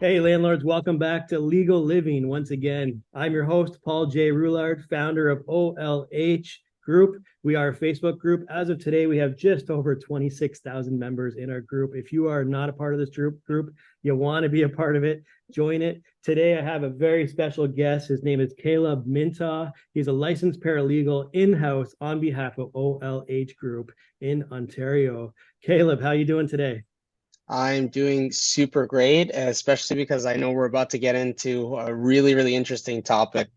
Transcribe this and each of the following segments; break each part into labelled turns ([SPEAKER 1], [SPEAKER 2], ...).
[SPEAKER 1] Hey, landlords, welcome back to Legal Living once again. I'm your host, Paul J. Roulard, founder of OLH Group. We are a Facebook group. As of today, we have just over 26,000 members in our group. If you are not a part of this group, you want to be a part of it, join it. Today, I have a very special guest. His name is Caleb Mintaw. He's a licensed paralegal in-house on behalf of OLH Group in Ontario. Caleb, how are you doing today?
[SPEAKER 2] I'm doing super great, especially because I know we're about to get into a really interesting topic.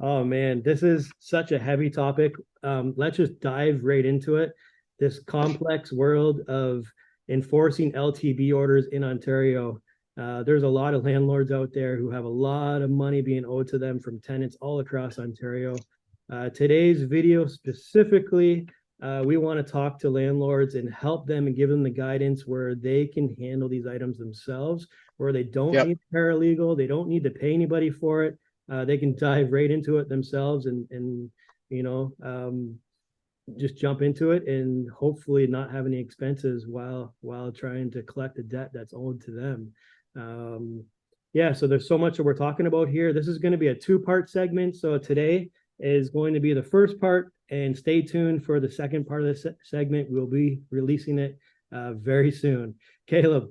[SPEAKER 1] Oh man, this is such a heavy topic. Let's just dive right into it. This complex world of enforcing LTB orders in Ontario. There's a lot of landlords out there who have a lot of money being owed to them from tenants all across Ontario. Today's video specifically, we want to talk to landlords and help them and give them the guidance where they can handle these items themselves, where they don't
[SPEAKER 2] Yep.
[SPEAKER 1] need a paralegal, they don't need to pay anybody for it. They can dive right into it themselves and you know just jump into it and hopefully not have any expenses while trying to collect the debt that's owed to them. Yeah, so there's so much that we're talking about here. This is going to be a two-part segment. So today is going to be the first part, and stay tuned for the second part of the segment. We'll be releasing it very soon. Caleb,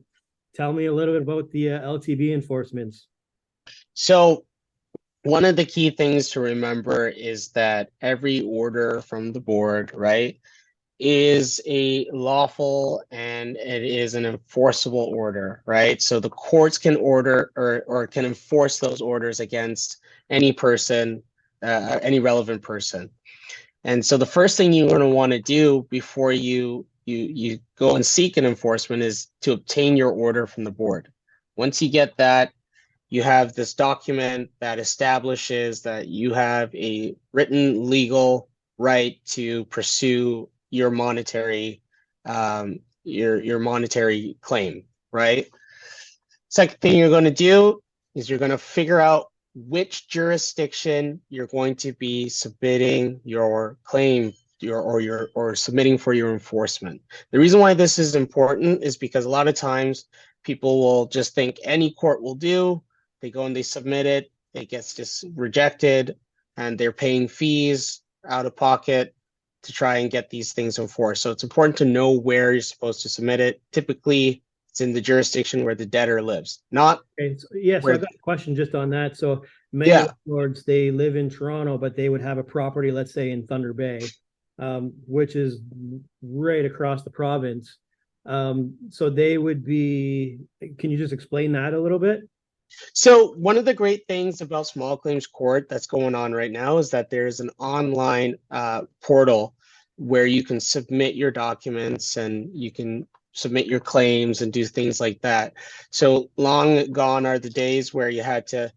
[SPEAKER 1] tell me a little bit about the LTB enforcements.
[SPEAKER 2] So one of the key things to remember is that every order from the board, right, is a lawful and it is an enforceable order, right? So the courts can order or can enforce those orders against any person, any relevant person. And so the first thing you're going to want to do before you go and seek an enforcement is to obtain your order from the board. Once you get that, you have this document that establishes that you have a written legal right to pursue your monetary your monetary claim, right? Second thing you're going to do is you're going to figure out which jurisdiction you're going to be submitting your claim or submitting for your enforcement. The reason why this is important is because a lot of times people will just think any court will do. They go and they submit it, it gets just rejected, and they're paying fees out of pocket to try and get these things enforced. So it's important to know where you're supposed to submit it. Typically, it's in the jurisdiction where the debtor lives, not
[SPEAKER 1] Okay, so, yeah, so
[SPEAKER 2] where.
[SPEAKER 1] I've got a question just on that. So many
[SPEAKER 2] Yeah.
[SPEAKER 1] landlords, they live in Toronto, but they would have a property, let's say in Thunder Bay, which is right across the province. So they would be, can you just explain that a little bit?
[SPEAKER 2] So one of the great things about small claims court that's going on right now is that there's an online portal where you can submit your documents and you can submit your claims and do things like that. So long gone are the days where you had to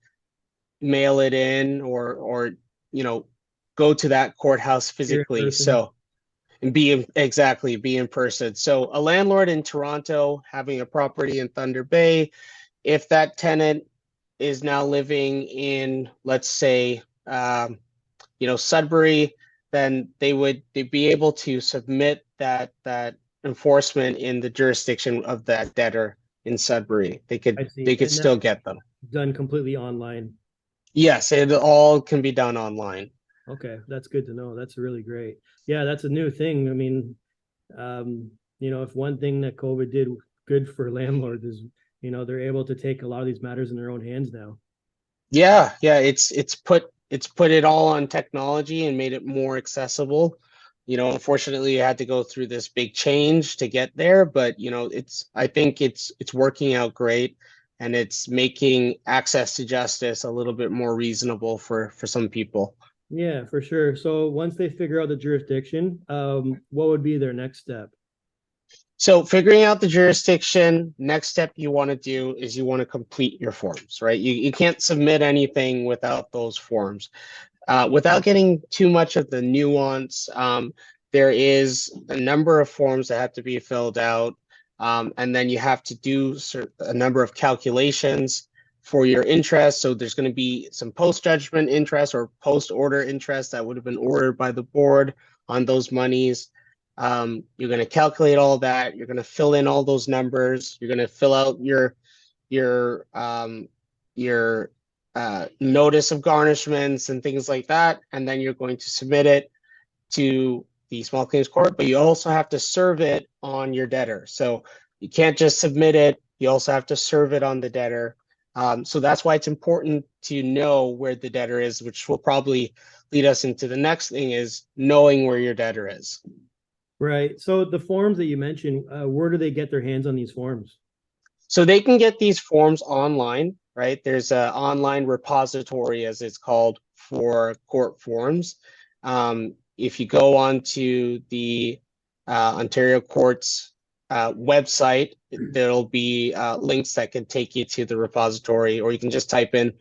[SPEAKER 2] mail it in or you know go to that courthouse
[SPEAKER 1] Here in
[SPEAKER 2] physically.
[SPEAKER 1] person.
[SPEAKER 2] So and be in person. So a landlord in Toronto having a property in Thunder Bay, if that tenant is now living in, let's say, Sudbury, then they'd be able to submit that enforcement in the jurisdiction of that debtor in Sudbury. They could
[SPEAKER 1] I see.
[SPEAKER 2] they could
[SPEAKER 1] And
[SPEAKER 2] still
[SPEAKER 1] that's
[SPEAKER 2] get them.
[SPEAKER 1] done completely online.
[SPEAKER 2] Yes, it all can be done online.
[SPEAKER 1] Okay, that's good to know. That's really great. Yeah, that's a new thing. I mean, if one thing that COVID did good for landlords is, they're able to take a lot of these matters in their own hands now.
[SPEAKER 2] Yeah, it's put it all on technology and made it more accessible. Unfortunately, you had to go through this big change to get there, but I think it's working out great, and it's making access to justice a little bit more reasonable for some people.
[SPEAKER 1] Yeah, for sure. So once they figure out the jurisdiction, what would be their next step?
[SPEAKER 2] So figuring out the jurisdiction, next step you want to do is you want to complete your forms, right? You can't submit anything without those forms. Without getting too much of the nuance, there is a number of forms that have to be filled out, and then you have to do a number of calculations for your interest. So there's going to be some post-judgment interest or post-order interest that would have been ordered by the board on those monies. You're going to calculate all that. You're going to fill in all those numbers. You're going to fill out your your notice of garnishments and things like that, and then you're going to submit it to the small claims court, but you also have to serve it on your debtor. So you can't just submit it, you also have to serve it on the debtor. So that's why it's important to know where the debtor is, which will probably lead us into the next thing, is knowing where your debtor is.
[SPEAKER 1] Right. So the forms that you mentioned, where do they get their hands on these forms?
[SPEAKER 2] So they can get these forms online, right? There's an online repository, as it's called, for court forms. If you go on to the Ontario Courts website, there'll be links that can take you to the repository, or you can just type in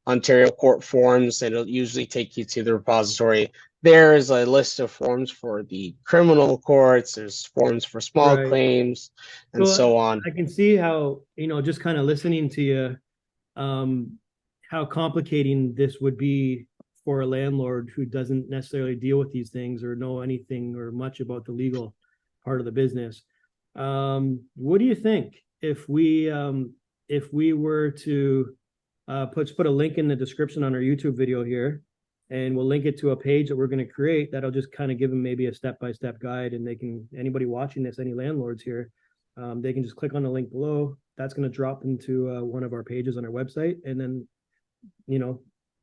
[SPEAKER 2] Ontario Court Forms, and it'll usually take you to the repository. There is a list of forms for the criminal courts, there's forms for small
[SPEAKER 1] Right.
[SPEAKER 2] claims, and so on.
[SPEAKER 1] I can see how, just kind of listening to you, how complicating this would be for a landlord who doesn't necessarily deal with these things or know anything or much about the legal part of the business. What do you think if we were to put a link in the description on our YouTube video here, and we'll link it to a page that we're going to create that'll just kind of give them maybe a step-by-step guide, and they can, anybody watching this, any landlords here, they can just click on the link below. That's going to drop into one of our pages on our website, and then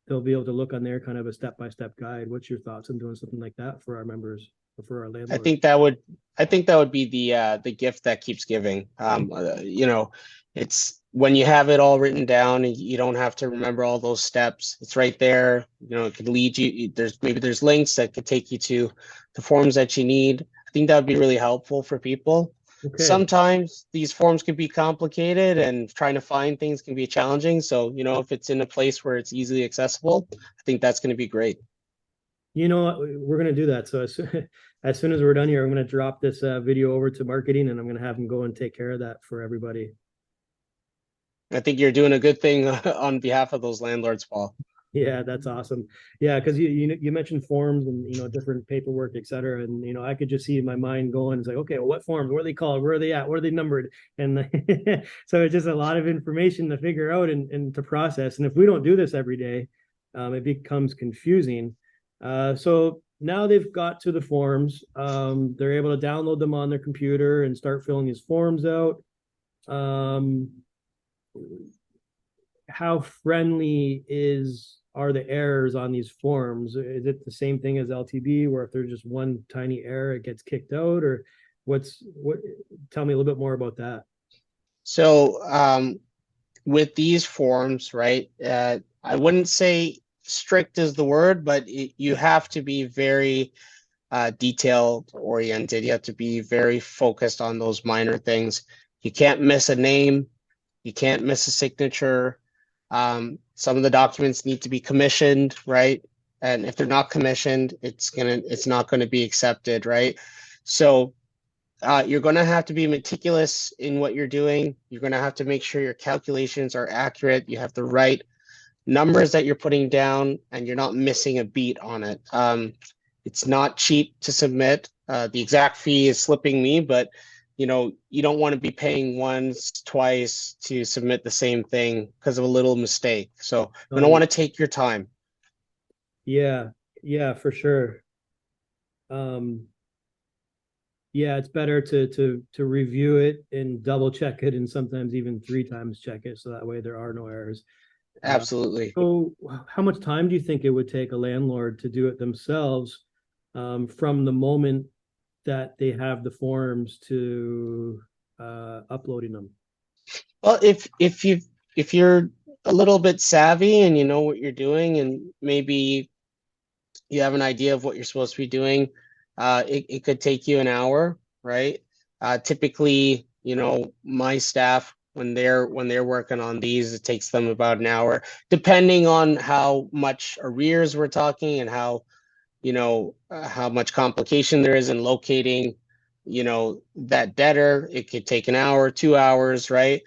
[SPEAKER 1] they'll be able to look on there, kind of a step-by-step guide. What's your thoughts on doing something like that for our members or for our landlords?
[SPEAKER 2] I think that would be the gift that keeps giving. It's when you have it all written down and you don't have to remember all those steps. It's right there. It could lead you. There's links that could take you to the forms that you need. I think that would be really helpful for people.
[SPEAKER 1] Okay.
[SPEAKER 2] Sometimes these forms can be complicated and trying to find things can be challenging. So, if it's in a place where it's easily accessible, I think that's going to be great.
[SPEAKER 1] We're going to do that. So as soon as we're done here, I'm going to drop this video over to marketing, and I'm going to have them go and take care of that for everybody.
[SPEAKER 2] I think you're doing a good thing on behalf of those landlords, Paul.
[SPEAKER 1] Yeah, that's awesome. Yeah, because you mentioned forms and different paperwork, et cetera, and I could just see in my mind going, it's like, okay, well, what forms? What are they called? Where are they at? What are they numbered? And so it's just a lot of information to figure out and to process. And if we don't do this every day, it becomes confusing. So now they've got to the forms. They're able to download them on their computer and start filling these forms out. How friendly are the errors on these forms? Is it the same thing as LTB, where if there's just one tiny error, it gets kicked out, or tell me a little bit more about that.
[SPEAKER 2] So with these forms, right, I wouldn't say strict is the word, but you have to be very detailed oriented. You have to be very focused on those minor things. You can't miss a name. You can't miss a signature. Some of the documents need to be commissioned, right? And if they're not commissioned, it's not gonna be accepted, right? So you're gonna have to be meticulous in what you're doing. You're gonna have to make sure your calculations are accurate. You have the right numbers that you're putting down, and you're not missing a beat on it. It's not cheap to submit. The exact fee is slipping me, but you don't want to be paying once, twice to submit the same thing because of a little mistake. So you're going to want to take your time.
[SPEAKER 1] Yeah, for sure. Yeah, it's better to review it and double check it, and sometimes even 3 times check it, so that way there are no errors.
[SPEAKER 2] Absolutely.
[SPEAKER 1] So how much time do you think it would take a landlord to do it themselves, from the moment that they have the forms to uploading them?
[SPEAKER 2] Well, if you're a little bit savvy and you know what you're doing, and maybe you have an idea of what you're supposed to be doing, it could take you an hour, right? Typically, my staff, when they're working on these, it takes them about an hour, depending on how much arrears we're talking and how much complication there is in locating, that debtor. It could take an hour, 2 hours, right?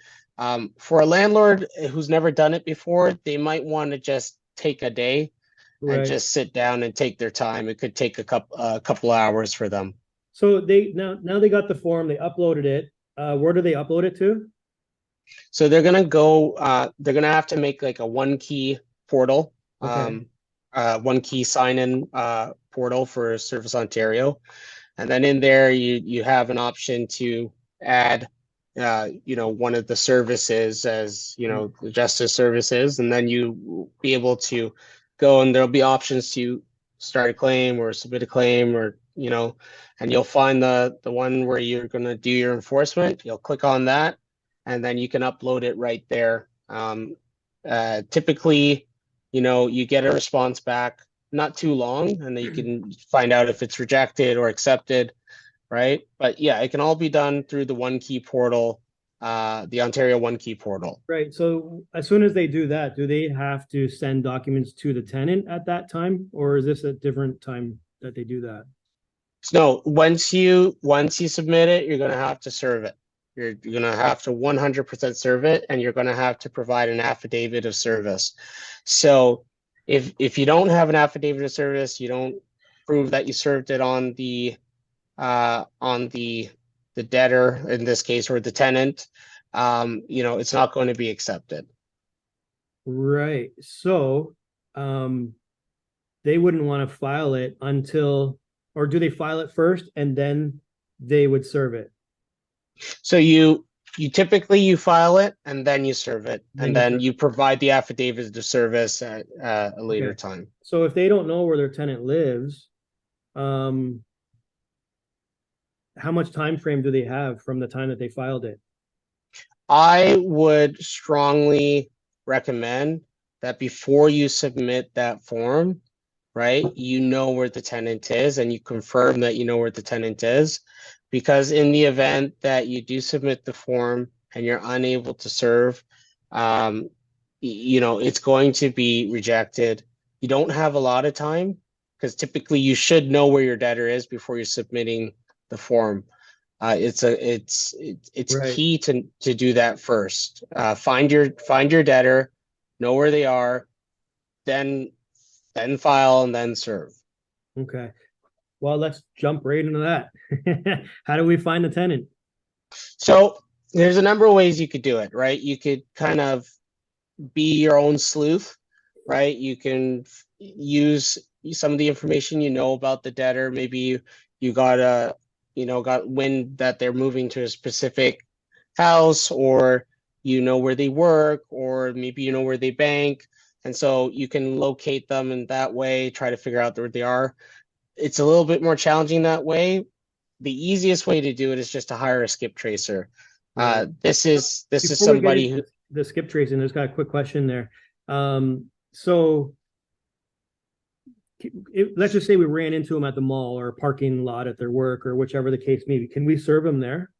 [SPEAKER 2] For a landlord who's never done it before, they might want to just take a day and just sit down and take their time. It could take a couple hours for them.
[SPEAKER 1] So now they got the form, they uploaded it. Where do they upload it to?
[SPEAKER 2] So they're gonna go, they're gonna have to make like a one key portal,
[SPEAKER 1] Okay.
[SPEAKER 2] one key sign-in portal for Service Ontario. And then in there, you have an option to add, one of the services as,
[SPEAKER 1] Mm.
[SPEAKER 2] the justice services, and then you will be able to go and there'll be options to start a claim or submit a claim or, and you'll find the one where you're going to do your enforcement. You'll click on that, and then you can upload it right there. Typically, you get a response back not too long, and then you can find out if it's rejected or accepted, right? But yeah, it can all be done through the one key portal, the Ontario one key portal.
[SPEAKER 1] Right. So as soon as they do that, do they have to send documents to the tenant at that time, or is this a different time that they do that?
[SPEAKER 2] So once you submit it, you're gonna have to serve it. You're gonna have to 100% serve it, and you're gonna have to provide an affidavit of service. So if you don't have an affidavit of service, you don't prove that you served it on the debtor in this case, or the tenant, it's not going to be accepted.
[SPEAKER 1] Right. So, they wouldn't want to file it until, or do they file it first and then they would serve it?
[SPEAKER 2] So you typically you file it and then you serve it,
[SPEAKER 1] Then
[SPEAKER 2] and
[SPEAKER 1] you
[SPEAKER 2] then
[SPEAKER 1] serve.
[SPEAKER 2] you provide the affidavit of service at a later
[SPEAKER 1] Okay.
[SPEAKER 2] time.
[SPEAKER 1] So if they don't know where their tenant lives, um, how much time frame do they have from the time that they filed it?
[SPEAKER 2] I would strongly recommend that before you submit that form, right, you know where the tenant is and you confirm that you know where the tenant is. Because in the event that you do submit the form and you're unable to serve, it's going to be rejected. You don't have a lot of time because typically you should know where your debtor is before you're submitting the form. It's
[SPEAKER 1] Right.
[SPEAKER 2] key to do that first. Find your debtor, know where they are, then file and then serve.
[SPEAKER 1] Okay. Well, let's jump right into that. How do we find the tenant?
[SPEAKER 2] So there's a number of ways you could do it, right? You could kind of be your own sleuth, right? You can use some of the information you know about the debtor. Maybe you got wind that they're moving to a specific house, or where they work, or maybe you know where they bank. And so you can locate them in that way, try to figure out where they are. It's a little bit more challenging that way. The easiest way to do it is just to hire a skip tracer.
[SPEAKER 1] Right.
[SPEAKER 2] This is
[SPEAKER 1] Before we get
[SPEAKER 2] somebody
[SPEAKER 1] into
[SPEAKER 2] who.
[SPEAKER 1] the skip tracing, there's got a quick question there. So let's just say we ran into them at the mall or a parking lot at their work or whichever the case may be. Can we serve them there?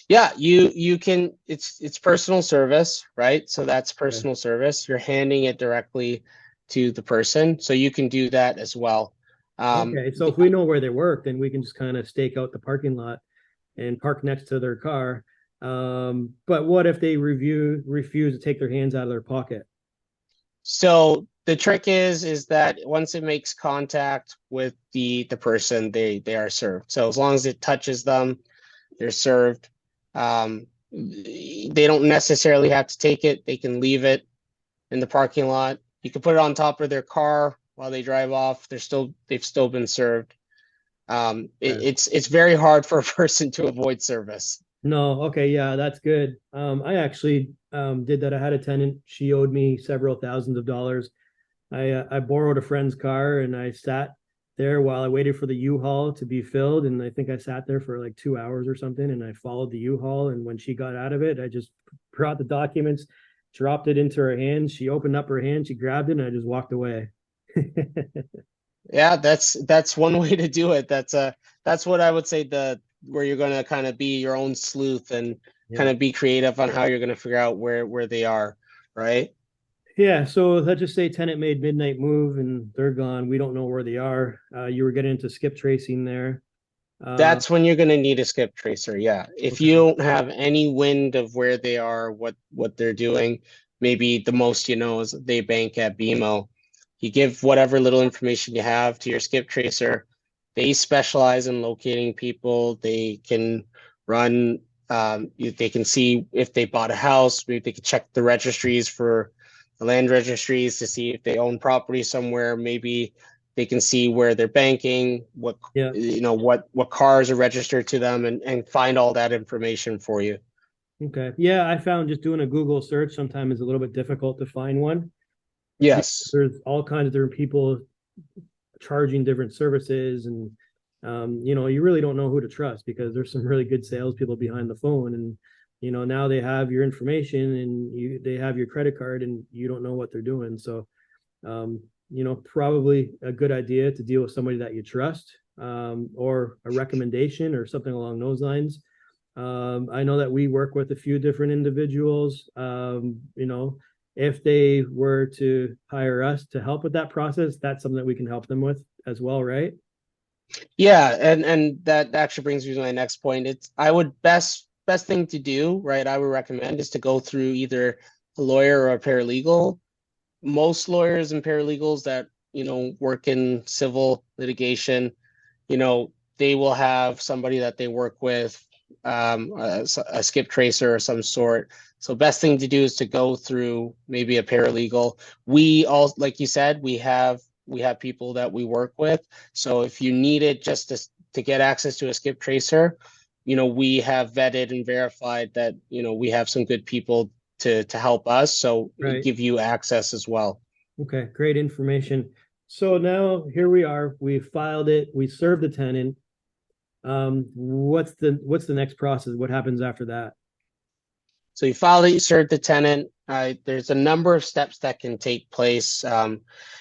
[SPEAKER 2] Yeah, you can. It's personal service, right? So that's
[SPEAKER 1] Okay.
[SPEAKER 2] personal service. You're handing it directly to the person, so you can do that as well.
[SPEAKER 1] Okay. So if we know where they work, then we can just kind of stake out the parking lot and park next to their car. But what if they refuse to take their hands out of their pocket?
[SPEAKER 2] So the trick is that once it makes contact with the person, they are served. So as long as it touches them, they're served. They don't necessarily have to take it. They can leave it in the parking lot. You can put it on top of their car while they drive off. They've still been served.
[SPEAKER 1] Okay.
[SPEAKER 2] It's very hard for a person to avoid service.
[SPEAKER 1] No, okay, yeah, that's good. I actually did that. I had a tenant. She owed me several thousands of dollars. I borrowed a friend's car and I sat there while I waited for the U-Haul to be filled. And I think I sat there for like 2 hours or something. And I followed the U-Haul. And when she got out of it, I just brought the documents, dropped it into her hand. She opened up her hand, she grabbed it, and I just walked away.
[SPEAKER 2] Yeah, that's one way to do it. That's what I would say, the where you're gonna kind of be your own sleuth and kind
[SPEAKER 1] Yeah.
[SPEAKER 2] of be creative on how you're gonna figure out where they are, right?
[SPEAKER 1] Yeah, so let's just say tenant made midnight move and they're gone. We don't know where they are. You were getting into skip tracing there. Uh,
[SPEAKER 2] That's when you're gonna need a skip tracer. Yeah. If you
[SPEAKER 1] okay.
[SPEAKER 2] don't have any wind of where they are, what they're doing, maybe the most you know is they bank at BMO. You give whatever little information you have to your skip tracer. They specialize in locating people. They can run They can see if they bought a house. Maybe they can check the registries for the land registries to see if they own property somewhere. Maybe they can see where they're banking, what
[SPEAKER 1] Yeah.
[SPEAKER 2] what cars are registered to them, and find all that information for you.
[SPEAKER 1] Okay. Yeah, I found just doing a Google search sometimes is a little bit difficult to find one.
[SPEAKER 2] Yes.
[SPEAKER 1] There's all kinds of different people charging different services, and you really don't know who to trust because there's some really good salespeople behind the phone, and now they have your information and they have your credit card, and you don't know what they're doing. So, probably a good idea to deal with somebody that you trust, or a recommendation or something along those lines. I know that we work with a few different individuals. If they were to hire us to help with that process, that's something that we can help them with as well, right?
[SPEAKER 2] Yeah, and that actually brings me to my next point. I would best thing to do, right? I would recommend is to go through either a lawyer or a paralegal. Most lawyers and paralegals that work in civil litigation, they will have somebody that they work with, a skip tracer or some sort. So best thing to do is to go through maybe a paralegal. We all, like you said, we have people that we work with. So if you need it just to get access to a skip tracer, we have vetted and verified that we have some good people to help us. So
[SPEAKER 1] Right.
[SPEAKER 2] give you access as well.
[SPEAKER 1] Okay, great information. So now here we are. We filed it. We served the tenant. What's the next process? What happens after that?
[SPEAKER 2] So you file it, you serve the tenant. There's a number of steps that can take place.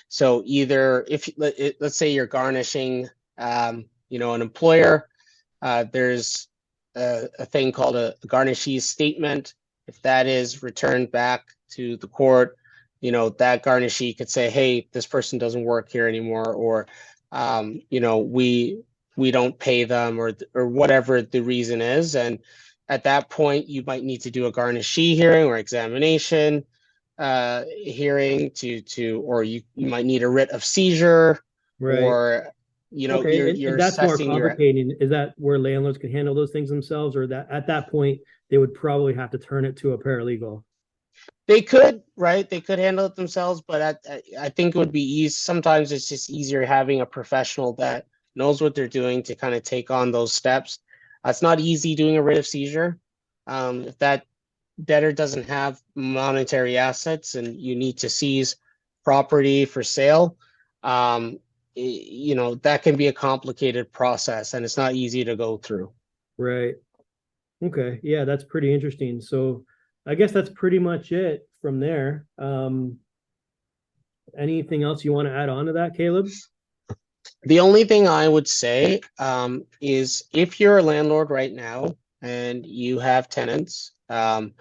[SPEAKER 2] So either let's say you're garnishing, an employer, there's a thing called a garnishee statement. If that is returned back to the court, that garnishee could say, hey, this person doesn't work here anymore, or, we don't pay them, or whatever the reason is. And at that point, you might need to do a garnishee hearing or examination hearing or you might need a writ of seizure,
[SPEAKER 1] Right.
[SPEAKER 2] or
[SPEAKER 1] Okay, and
[SPEAKER 2] you're
[SPEAKER 1] that's more
[SPEAKER 2] assessing your.
[SPEAKER 1] complicated. Is that where landlords can handle those things themselves, or that at that point they would probably have to turn it to a paralegal?
[SPEAKER 2] They could, right? They could handle it themselves, but I think it would be easy. Sometimes it's just easier having a professional that knows what they're doing to kind of take on those steps. It's not easy doing a writ of seizure. If that debtor doesn't have monetary assets and you need to seize property for sale, that can be a complicated process and it's not easy to go through.
[SPEAKER 1] Right. Okay. Yeah, that's pretty interesting. So I guess that's pretty much it from there. Anything else you want to add on to that, Caleb?
[SPEAKER 2] The only thing I would say is if you're a landlord right now and you have tenants, it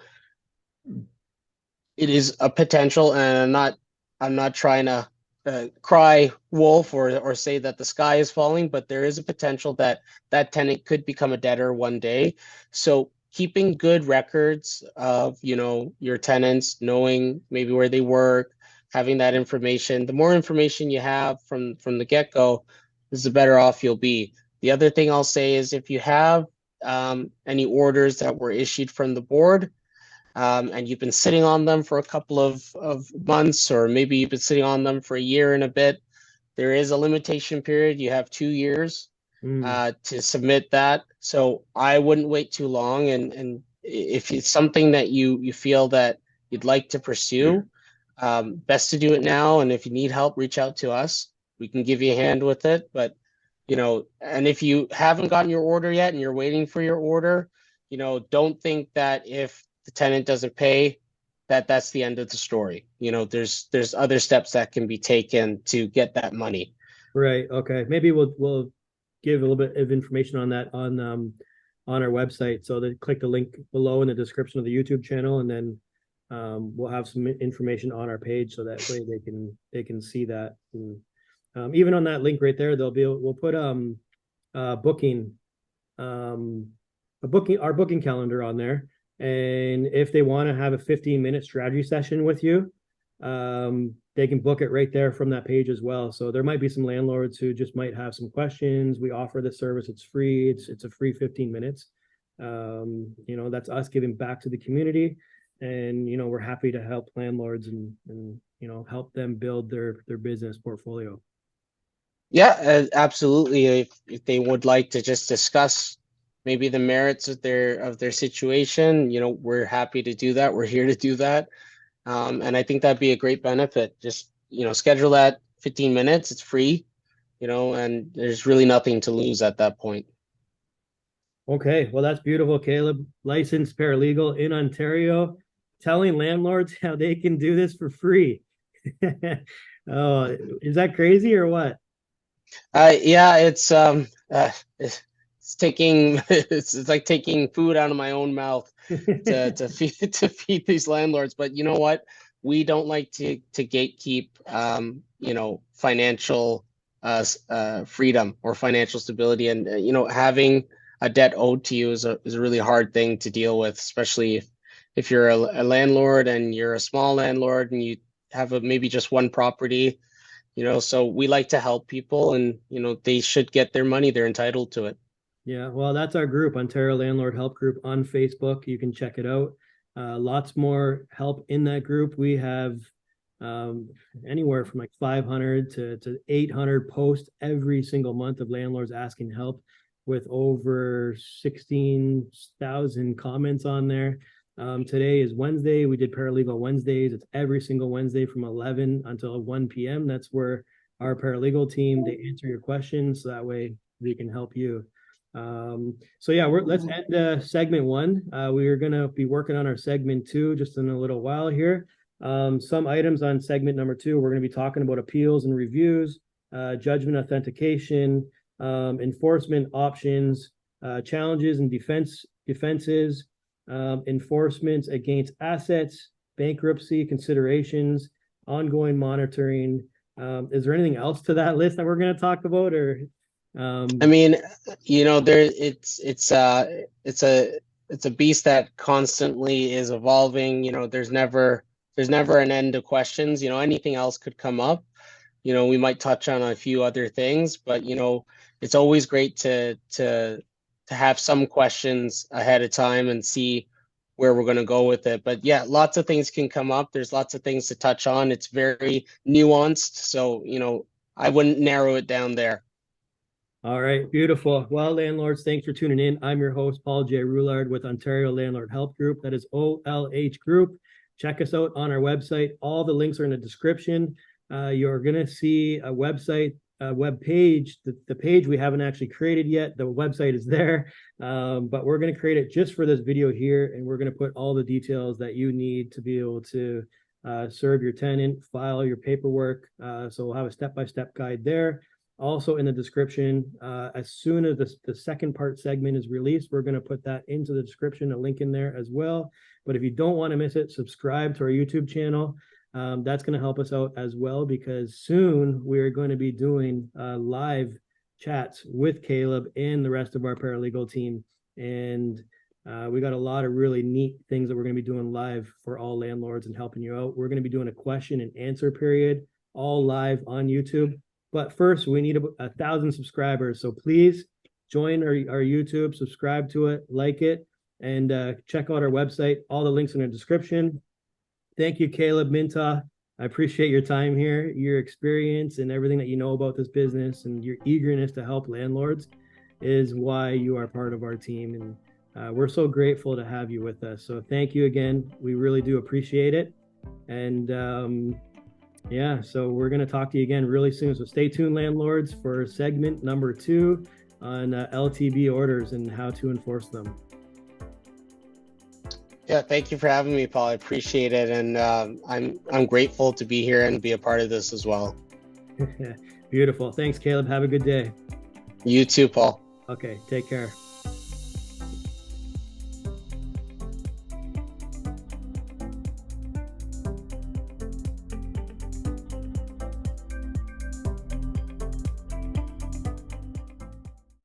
[SPEAKER 2] is a potential, and I'm not trying to cry wolf or say that the sky is falling, but there is a potential that that tenant could become a debtor one day. So keeping good records of your tenants, knowing maybe where they work, having that information. The more information you have from the get-go, the better off you'll be. The other thing I'll say is if you have any orders that were issued from the board, and you've been sitting on them for a couple of months, or maybe you've been sitting on them for a year and a bit, there is a limitation period. You have 2 years to submit that. So I wouldn't wait too long. And if it's something that you feel that you'd like to pursue, best to do it now. And if you need help, reach out to us. We can give you a hand with it. But, and if you haven't gotten your order yet and you're waiting for your order, don't think that if the tenant doesn't pay, that's the end of the story. There's other steps that can be taken to get that money.
[SPEAKER 1] Right. Okay. Maybe we'll give a little bit of information on that on our website. So they click the link below in the description of the YouTube channel, and then we'll have some information on our page so that way they can see that. And, even on that link right there, we'll put booking our booking calendar on there. And if they want to have a 15-minute strategy session with you, they can book it right there from that page as well. So there might be some landlords who just might have some questions. We offer the service. It's free. It's a free 15 minutes. That's us giving back to the community. And, we're happy to help landlords and help them build their business portfolio.
[SPEAKER 2] Yeah, absolutely. If they would like to just discuss maybe the merits of their situation, we're happy to do that. We're here to do that. And I think that'd be a great benefit. Just, schedule that 15 minutes. It's free, and there's really nothing to lose at that point.
[SPEAKER 1] Okay, well, that's beautiful, Caleb. Licensed paralegal in Ontario, telling landlords how they can do this for free. Oh, is that crazy or what?
[SPEAKER 2] Yeah, it's taking it's like taking food out of my own mouth to feed these landlords. But you know what? We don't like to gatekeep financial freedom or financial stability, and having a debt owed to you is a really hard thing to deal with, especially if you're a landlord and you're a small landlord and you have maybe just one property. So we like to help people, and they should get their money. They're entitled to it.
[SPEAKER 1] Yeah, well, that's our group, Ontario Landlord Help Group on Facebook. You can check it out. Lots more help in that group. We have anywhere from like 500 to 800 posts every single month of landlords asking help, with over 16,000 comments on there. Today is Wednesday. We did Paralegal Wednesdays. It's every single Wednesday from 11 until 1 p.m. That's where our paralegal team, they answer your questions. So that way we can help you. So yeah, let's end segment one. We are going to be working on our segment two just in a little while here. Some items on segment number two, we're going to be talking about appeals and reviews, judgment authentication, enforcement options, challenges and defenses, enforcement against assets, bankruptcy considerations, ongoing monitoring. Is there anything else to that list that we're going to talk about, or?
[SPEAKER 2] I mean, it's a beast that constantly is evolving. There's never an end to questions. Anything else could come up. We might touch on a few other things, but it's always great to have some questions ahead of time and see where we're going to go with it. But yeah, lots of things can come up. There's lots of things to touch on. It's very nuanced, so I wouldn't narrow it down there.
[SPEAKER 1] All right, beautiful. Well, landlords, thanks for tuning in. I'm your host, Paul J. Roulard with Ontario Landlord Help Group. That is OLH Group. Check us out on our website. All the links are in the description. You're going to see a website, a web page. The page we haven't actually created yet. The website is there, but we're going to create it just for this video here, and we're going to put all the details that you need to be able to serve your tenant, file your paperwork. So we'll have a step-by-step guide there. Also in the description, as soon as the second part segment is released, we're going to put that into the description, a link in there as well. But if you don't want to miss it, subscribe to our YouTube channel. That's going to help us out as well, because soon we're going to be doing live chats with Caleb and the rest of our paralegal team. And we got a lot of really neat things that we're going to be doing live for all landlords and helping you out. We're going to be doing a question and answer period, all live on YouTube. But first, we need 1,000 subscribers. So please join our YouTube, subscribe to it, like it, and check out our website. All the links in the description. Thank you, Caleb Minta. I appreciate your time here, your experience, and everything that you know about this business, and your eagerness to help landlords is why you are part of our team. And we're so grateful to have you with us. So thank you again. We really do appreciate it. And yeah, so we're going to talk to you again really soon. So stay tuned, landlords, for segment number 2 on LTB orders and how to enforce them.
[SPEAKER 2] Yeah, thank you for having me, Paul. I appreciate it, and I'm grateful to be here and be a part of this as well.
[SPEAKER 1] Beautiful. Thanks, Caleb. Have a good day.
[SPEAKER 2] You too, Paul.
[SPEAKER 1] Okay, take care.